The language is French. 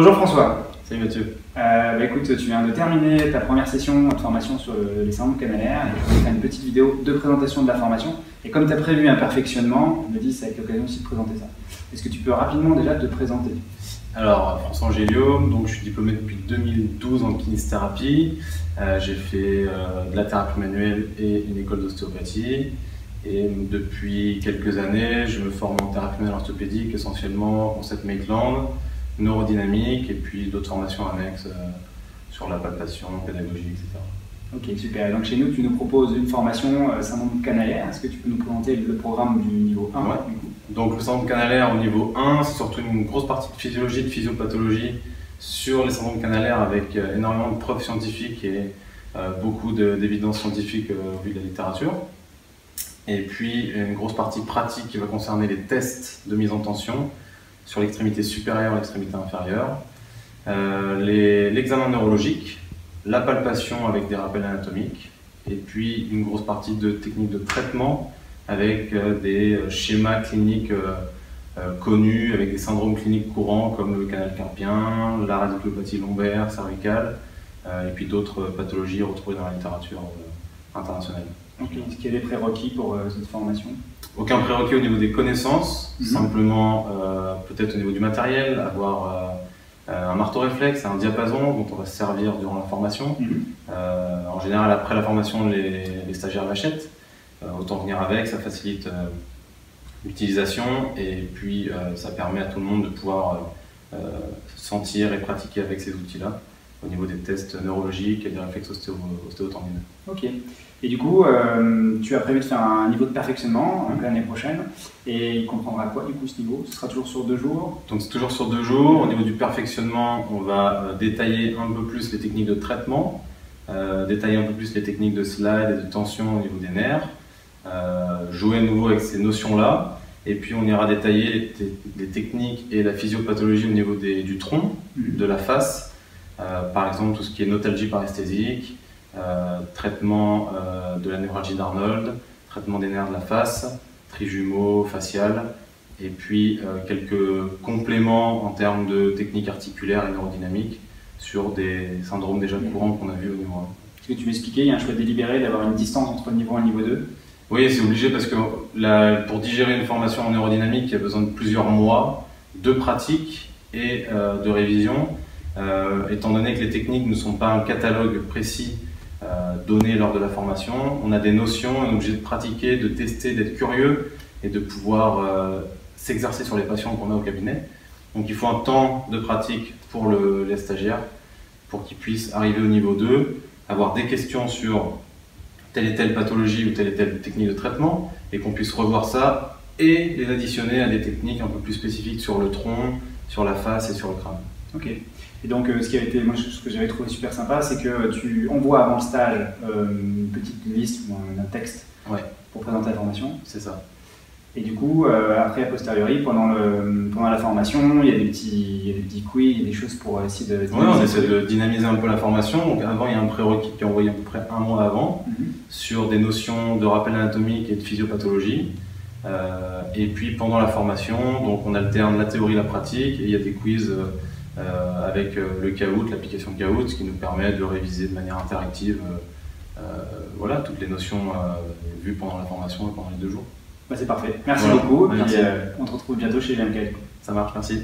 Bonjour François. Salut Mathieu. Écoute, tu viens de terminer ta première session de formation sur les syndromes canalaires et je vais faire une petite vidéo de présentation de la formation. Et comme tu as prévu un perfectionnement, je me dis que ça va être l'occasion aussi de présenter ça. Est-ce que tu peux rapidement déjà te présenter? Alors, François Angélio, donc je suis diplômé depuis 2012 en kinésithérapie. J'ai fait de la thérapie manuelle et une école d'ostéopathie. Et depuis quelques années, je me forme en thérapie manuelle orthopédique, essentiellement concept Maitland, neurodynamique et puis d'autres formations annexes sur la palpation, pédagogie, etc. Ok, super. Donc chez nous, tu nous proposes une formation syndrome canalaire. Est-ce que tu peux nous présenter le programme du niveau 1 Ouais. du coup? Donc le syndrome canalaire au niveau 1, c'est surtout une grosse partie de physiologie, de physiopathologie sur les syndromes canalaires avec énormément de preuves scientifiques et beaucoup d'évidences scientifiques au vu de la littérature. Et puis une grosse partie pratique qui va concerner les tests de mise en tension sur l'extrémité supérieure et l'extrémité inférieure, l'examen neurologique, la palpation avec des rappels anatomiques, et puis une grosse partie de techniques de traitement avec des schémas cliniques connus, avec des syndromes cliniques courants comme le canal carpien, la radiculopathie lombaire, cervicale, et puis d'autres pathologies retrouvées dans la littérature internationale. Ok. Est-ce qu'il y a des prérequis pour cette formation? Aucun prérequis au niveau des connaissances, simplement peut-être au niveau du matériel, avoir un marteau réflexe, un diapason dont on va se servir durant la formation. En général, après la formation, les stagiaires l'achètent. Autant venir avec, ça facilite l'utilisation et puis ça permet à tout le monde de pouvoir sentir et pratiquer avec ces outils-là au niveau des tests neurologiques et des réflexes ostéotendineux. Ok. Et du coup, tu as prévu de faire un niveau de perfectionnement l'année prochaine. Et il comprendra quoi du coup ce niveau? Ce sera toujours sur 2 jours? Donc c'est toujours sur 2 jours. Au niveau du perfectionnement, on va détailler un peu plus les techniques de traitement, détailler un peu plus les techniques de slide et de tension au niveau des nerfs, jouer à nouveau avec ces notions-là. Et puis on ira détailler les techniques et la physiopathologie au niveau du tronc, de la face. Par exemple, tout ce qui est nostalgie paresthésique, traitement de la névralgie d'Arnold, traitement des nerfs de la face, trijumeau, facial, et puis quelques compléments en termes de techniques articulaires et neurodynamiques sur des syndromes déjà courants qu'on a vus au niveau 1. Est-ce que tu m'expliquais, il y a un choix délibéré d'avoir une distance entre le niveau 1 et le niveau 2? Oui, c'est obligé parce que pour digérer une formation en neurodynamique, il y a besoin de plusieurs mois de pratique et de révision. Étant donné que les techniques ne sont pas un catalogue précis donné lors de la formation, on a des notions, on est obligé de pratiquer, de tester, d'être curieux et de pouvoir s'exercer sur les patients qu'on a au cabinet. Donc il faut un temps de pratique pour les stagiaires pour qu'ils puissent arriver au niveau 2, avoir des questions sur telle et telle pathologie ou telle technique de traitement et qu'on puisse revoir ça et les additionner à des techniques un peu plus spécifiques sur le tronc, sur la face et sur le crâne. Ok. Et donc, ce que j'avais trouvé super sympa, c'est que tu envoies avant le stage une petite liste ou un texte pour présenter la formation. C'est ça. Et du coup, après, a posteriori, pendant la formation, il y a des petits quiz, il y a des choses pour essayer de... Oui, on essaie de dynamiser un peu la formation. Donc avant, il y a un prérequis qui est envoyé à peu près 1 mois avant sur des notions de rappel anatomique et de physiopathologie. Et puis pendant la formation, donc on alterne la théorie et la pratique et il y a des quiz avec le Kahoot, l'application Kahoot, ce qui nous permet de réviser de manière interactive voilà, toutes les notions vues pendant la formation et pendant les 2 jours. Bah, c'est parfait. Merci beaucoup. Merci. Et puis, on te retrouve bientôt chez LMK. Ça marche, merci.